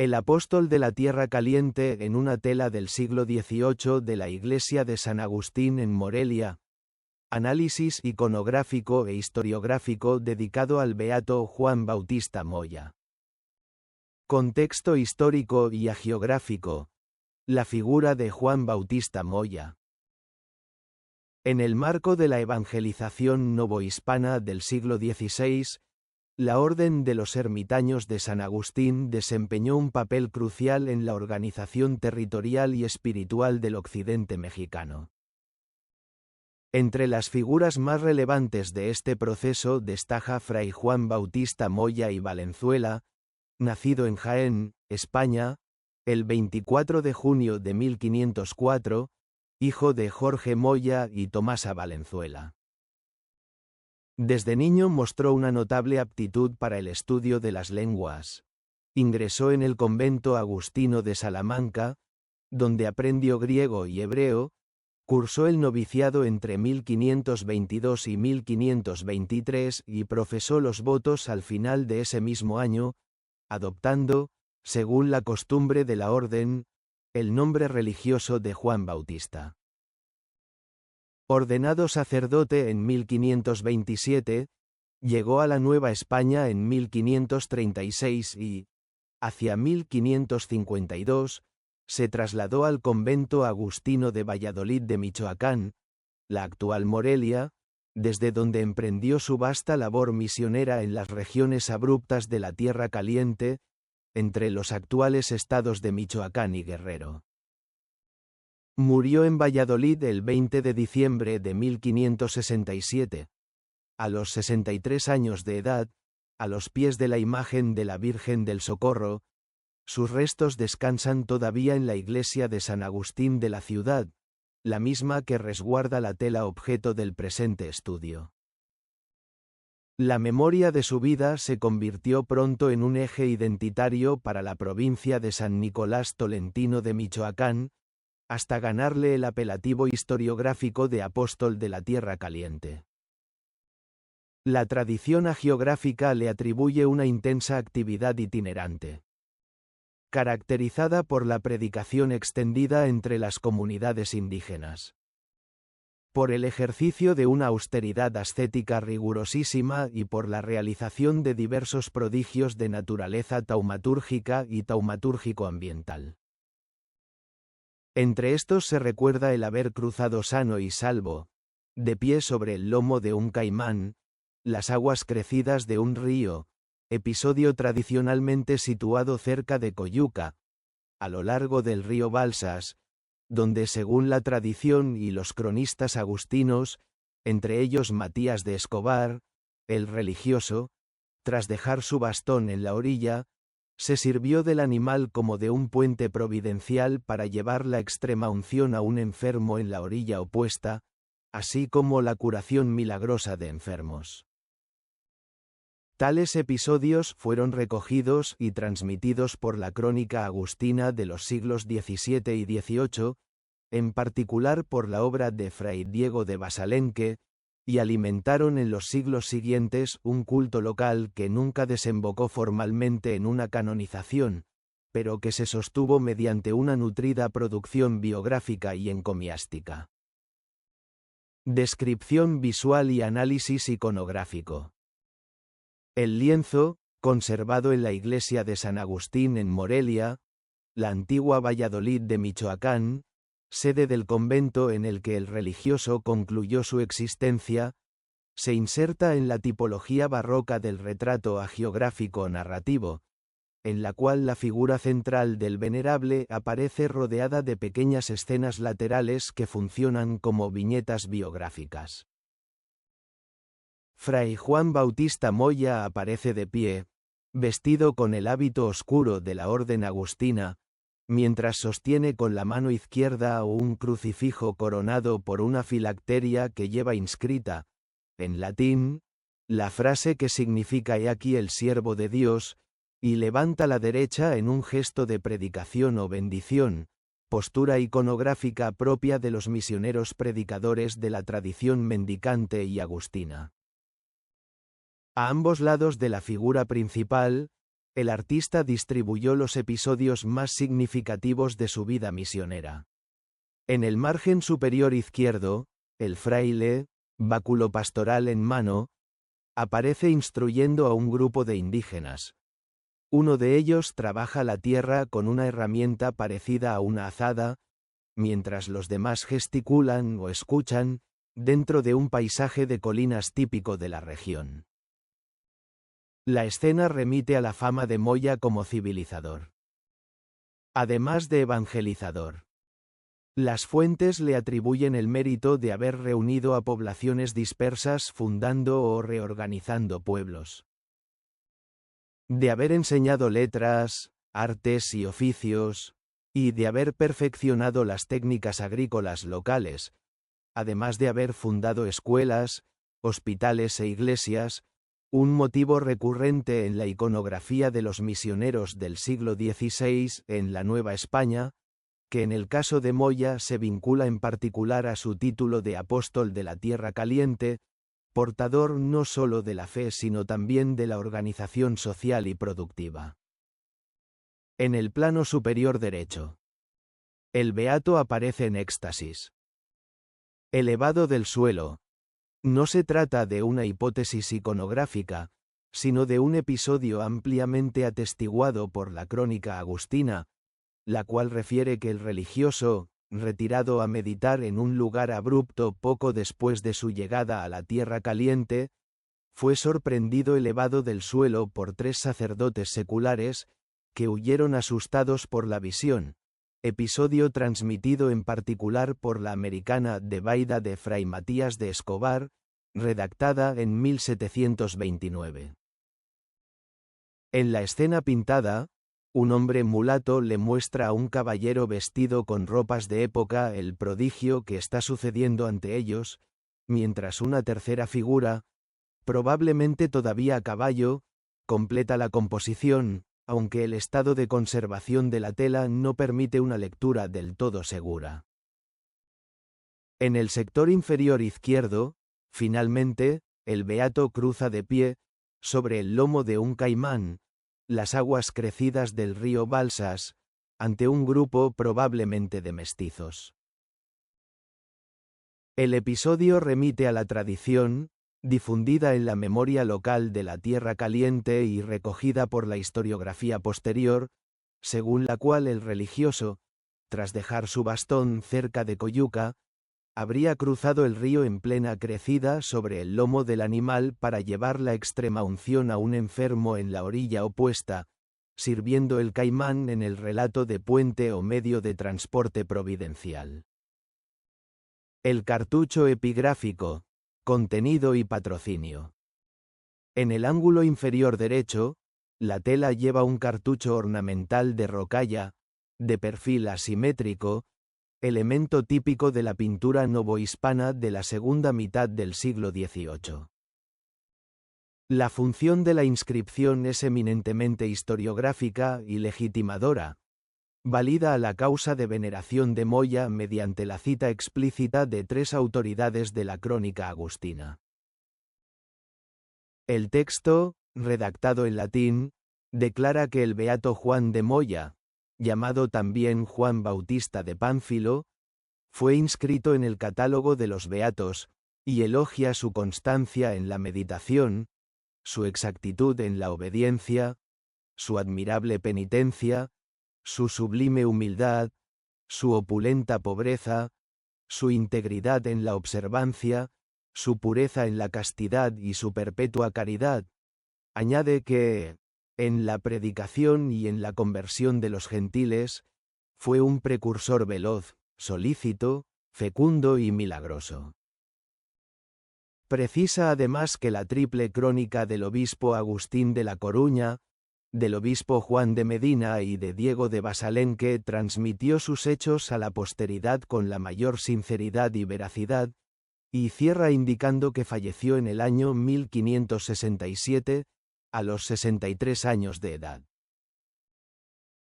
El apóstol de la Tierra Caliente en una tela del siglo XVIII de la iglesia de San Agustín en Morelia. Análisis iconográfico e historiográfico dedicado al beato Juan Bautista Moya. Contexto histórico y hagiográfico. La figura de Juan Bautista Moya. En el marco de la evangelización novohispana del siglo XVI, la Orden de los Ermitaños de San Agustín desempeñó un papel crucial en la organización territorial y espiritual del occidente mexicano. Entre las figuras más relevantes de este proceso destaca Fray Juan Bautista Moya y Valenzuela, nacido en Jaén, España, el 24 de junio de 1504, hijo de Jorge Moya y Tomasa Valenzuela. Desde niño mostró una notable aptitud para el estudio de las lenguas. Ingresó en el convento agustino de Salamanca, donde aprendió griego y hebreo, cursó el noviciado entre 1522 y 1523 y profesó los votos al final de ese mismo año, adoptando, según la costumbre de la orden, el nombre religioso de Juan Bautista. Ordenado sacerdote en 1527, llegó a la Nueva España en 1536 y, hacia 1552, se trasladó al convento agustino de Valladolid de Michoacán, la actual Morelia, desde donde emprendió su vasta labor misionera en las regiones abruptas de la Tierra Caliente, entre los actuales estados de Michoacán y Guerrero. Murió en Valladolid el 20 de diciembre de 1567. A los 63 años de edad, a los pies de la imagen de la Virgen del Socorro, sus restos descansan todavía en la iglesia de San Agustín de la ciudad, la misma que resguarda la tela objeto del presente estudio. La memoria de su vida se convirtió pronto en un eje identitario para la provincia de San Nicolás Tolentino de Michoacán, hasta ganarle el apelativo historiográfico de apóstol de la Tierra Caliente. La tradición hagiográfica le atribuye una intensa actividad itinerante, caracterizada por la predicación extendida entre las comunidades indígenas, por el ejercicio de una austeridad ascética rigurosísima y por la realización de diversos prodigios de naturaleza taumatúrgica y taumatúrgico-ambiental. Entre estos se recuerda el haber cruzado sano y salvo, de pie sobre el lomo de un caimán, las aguas crecidas de un río, episodio tradicionalmente situado cerca de Coyuca, a lo largo del río Balsas, donde según la tradición y los cronistas agustinos, entre ellos Matías de Escobar, el religioso, tras dejar su bastón en la orilla, se sirvió del animal como de un puente providencial para llevar la extrema unción a un enfermo en la orilla opuesta, así como la curación milagrosa de enfermos. Tales episodios fueron recogidos y transmitidos por la crónica agustina de los siglos XVII y XVIII, en particular por la obra de Fray Diego de Basalenque, y alimentaron en los siglos siguientes un culto local que nunca desembocó formalmente en una canonización, pero que se sostuvo mediante una nutrida producción biográfica y encomiástica. Descripción visual y análisis iconográfico. El lienzo, conservado en la iglesia de San Agustín en Morelia, la antigua Valladolid de Michoacán, sede del convento en el que el religioso concluyó su existencia, se inserta en la tipología barroca del retrato hagiográfico narrativo, en la cual la figura central del venerable aparece rodeada de pequeñas escenas laterales que funcionan como viñetas biográficas. Fray Juan Bautista Moya aparece de pie, vestido con el hábito oscuro de la orden agustina, mientras sostiene con la mano izquierda un crucifijo coronado por una filacteria que lleva inscrita, en latín, la frase que significa «He aquí el siervo de Dios», y levanta la derecha en un gesto de predicación o bendición, postura iconográfica propia de los misioneros predicadores de la tradición mendicante y agustina. A ambos lados de la figura principal, el artista distribuyó los episodios más significativos de su vida misionera. En el margen superior izquierdo, el fraile, báculo pastoral en mano, aparece instruyendo a un grupo de indígenas. Uno de ellos trabaja la tierra con una herramienta parecida a una azada, mientras los demás gesticulan o escuchan, dentro de un paisaje de colinas típico de la región. La escena remite a la fama de Moya como civilizador. Además de evangelizador. Las fuentes le atribuyen el mérito de haber reunido a poblaciones dispersas fundando o reorganizando pueblos. De haber enseñado letras, artes y oficios, y de haber perfeccionado las técnicas agrícolas locales, además de haber fundado escuelas, hospitales e iglesias, un motivo recurrente en la iconografía de los misioneros del siglo XVI en la Nueva España, que en el caso de Moya se vincula en particular a su título de apóstol de la Tierra Caliente, portador no solo de la fe sino también de la organización social y productiva. En el plano superior derecho, el beato aparece en éxtasis. Elevado del suelo, no se trata de una hipótesis iconográfica, sino de un episodio ampliamente atestiguado por la crónica agustina, la cual refiere que el religioso, retirado a meditar en un lugar abrupto poco después de su llegada a la Tierra Caliente, fue sorprendido elevado del suelo por 3 sacerdotes seculares, que huyeron asustados por la visión, episodio transmitido en particular por la americana Debaida de Fray Matías de Escobar, redactada en 1729. En la escena pintada, un hombre mulato le muestra a un caballero vestido con ropas de época el prodigio que está sucediendo ante ellos, mientras una tercera figura, probablemente todavía a caballo, completa la composición, aunque el estado de conservación de la tela no permite una lectura del todo segura. En el sector inferior izquierdo, finalmente, el beato cruza de pie, sobre el lomo de un caimán, las aguas crecidas del río Balsas, ante un grupo probablemente de mestizos. El episodio remite a la tradición, difundida en la memoria local de la Tierra Caliente y recogida por la historiografía posterior, según la cual el religioso, tras dejar su bastón cerca de Coyuca, habría cruzado el río en plena crecida sobre el lomo del animal para llevar la extrema unción a un enfermo en la orilla opuesta, sirviendo el caimán en el relato de puente o medio de transporte providencial. El cartucho epigráfico, contenido y patrocinio. En el ángulo inferior derecho, la tela lleva un cartucho ornamental de rocalla, de perfil asimétrico, elemento típico de la pintura novohispana de la segunda mitad del siglo XVIII. La función de la inscripción es eminentemente historiográfica y legitimadora, válida a la causa de veneración de Moya mediante la cita explícita de 3 autoridades de la crónica agustina. El texto, redactado en latín, declara que el beato Juan de Moya, llamado también Juan Bautista de Pánfilo, fue inscrito en el catálogo de los beatos, y elogia su constancia en la meditación, su exactitud en la obediencia, su admirable penitencia, su sublime humildad, su opulenta pobreza, su integridad en la observancia, su pureza en la castidad y su perpetua caridad. Añade que, en la predicación y en la conversión de los gentiles, fue un precursor veloz, solícito, fecundo y milagroso. Precisa además que la triple crónica del obispo Agustín de La Coruña, del obispo Juan de Medina y de Diego de Basalenque transmitió sus hechos a la posteridad con la mayor sinceridad y veracidad, y cierra indicando que falleció en el año 1567, a los 63 años de edad.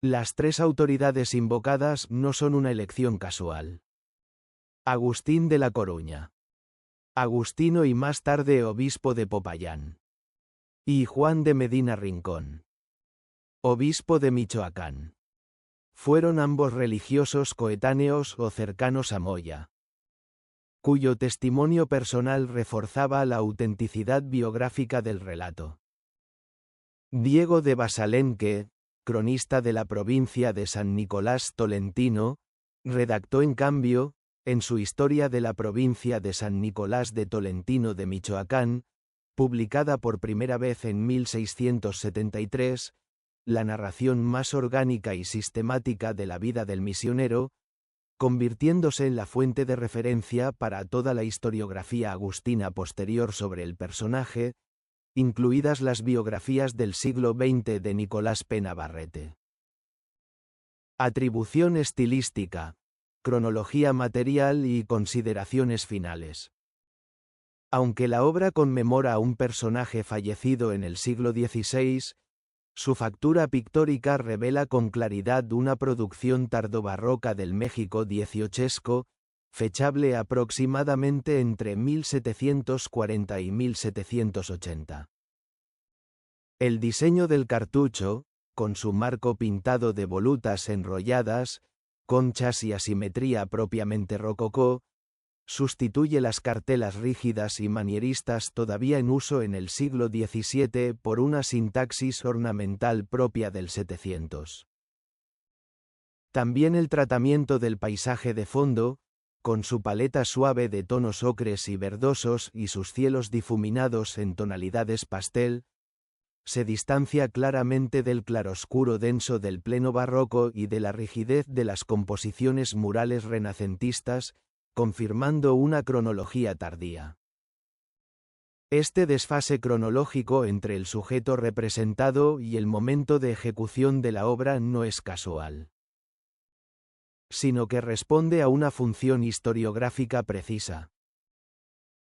Las 3 autoridades invocadas no son una elección casual. Agustín de La Coruña, Agustino y más tarde obispo de Popayán, y Juan de Medina Rincón. obispo de Michoacán. Fueron ambos religiosos coetáneos o cercanos a Moya, cuyo testimonio personal reforzaba la autenticidad biográfica del relato. Diego de Basalenque, cronista de la provincia de San Nicolás Tolentino, redactó en cambio, en su Historia de la provincia de San Nicolás de Tolentino de Michoacán, publicada por primera vez en 1673, la narración más orgánica y sistemática de la vida del misionero, convirtiéndose en la fuente de referencia para toda la historiografía agustina posterior sobre el personaje, incluidas las biografías del siglo XX de Nicolás P. Navarrete. Atribución estilística, cronología material y consideraciones finales. Aunque la obra conmemora a un personaje fallecido en el siglo XVI, su factura pictórica revela con claridad una producción tardobarroca del México dieciochesco, fechable aproximadamente entre 1740 y 1780. El diseño del cartucho, con su marco pintado de volutas enrolladas, conchas y asimetría propiamente rococó, sustituye las cartelas rígidas y manieristas todavía en uso en el siglo XVII por una sintaxis ornamental propia del 700. También el tratamiento del paisaje de fondo, con su paleta suave de tonos ocres y verdosos y sus cielos difuminados en tonalidades pastel, se distancia claramente del claroscuro denso del pleno barroco y de la rigidez de las composiciones murales renacentistas, confirmando una cronología tardía. Este desfase cronológico entre el sujeto representado y el momento de ejecución de la obra no es casual, sino que responde a una función historiográfica precisa.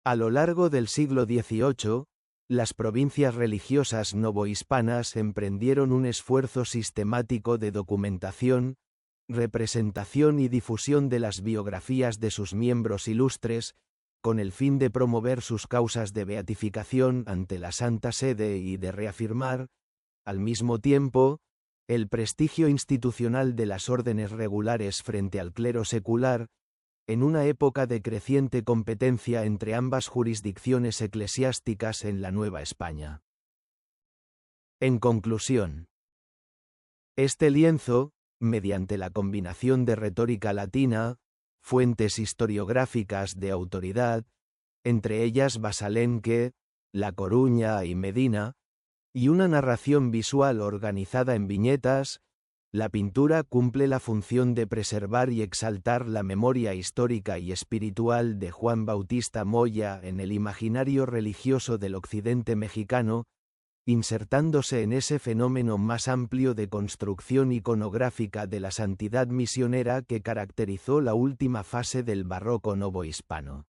A lo largo del siglo XVIII, las provincias religiosas novohispanas emprendieron un esfuerzo sistemático de documentación, representación y difusión de las biografías de sus miembros ilustres, con el fin de promover sus causas de beatificación ante la Santa Sede y de reafirmar, al mismo tiempo, el prestigio institucional de las órdenes regulares frente al clero secular, en una época de creciente competencia entre ambas jurisdicciones eclesiásticas en la Nueva España. En conclusión, este lienzo, mediante la combinación de retórica latina, fuentes historiográficas de autoridad, entre ellas Basalenque, La Coruña y Medina, y una narración visual organizada en viñetas, la pintura cumple la función de preservar y exaltar la memoria histórica y espiritual de Juan Bautista Moya en el imaginario religioso del occidente mexicano, insertándose en ese fenómeno más amplio de construcción iconográfica de la santidad misionera que caracterizó la última fase del barroco novohispano.